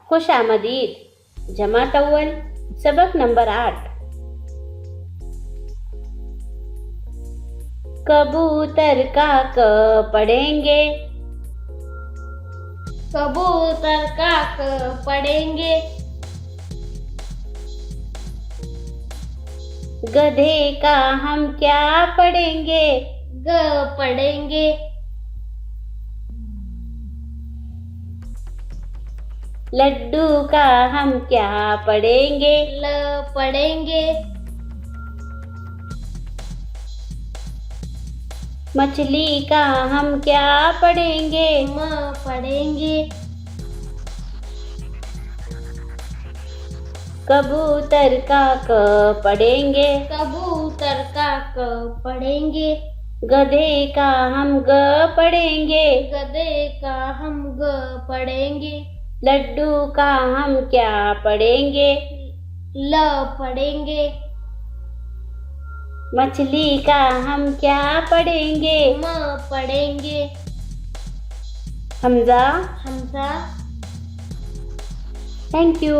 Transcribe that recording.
खुशामदीद जमात अव्वल सबक नंबर 8। कबूतर का क पढ़ेंगे, कबूतर का क पढ़ेंगे। गधे का हम क्या पढ़ेंगे, ग पढ़ेंगे। लड्डू का हम क्या पढ़ेंगे, ल पढ़ेंगे। मछली का हम क्या पढ़ेंगे, म पढ़ेंगे। कबूतर का क पढ़ेंगे, कबूतर का क पढ़ेंगे। गधे का हम ग पढ़ेंगे, गधे का हम ग पढ़ेंगे। लड्डू का हम क्या पढ़ेंगे, ल पढ़ेंगे। मछली का हम क्या पढ़ेंगे, म पढ़ेंगे। हमजा। हमजा। Thank you.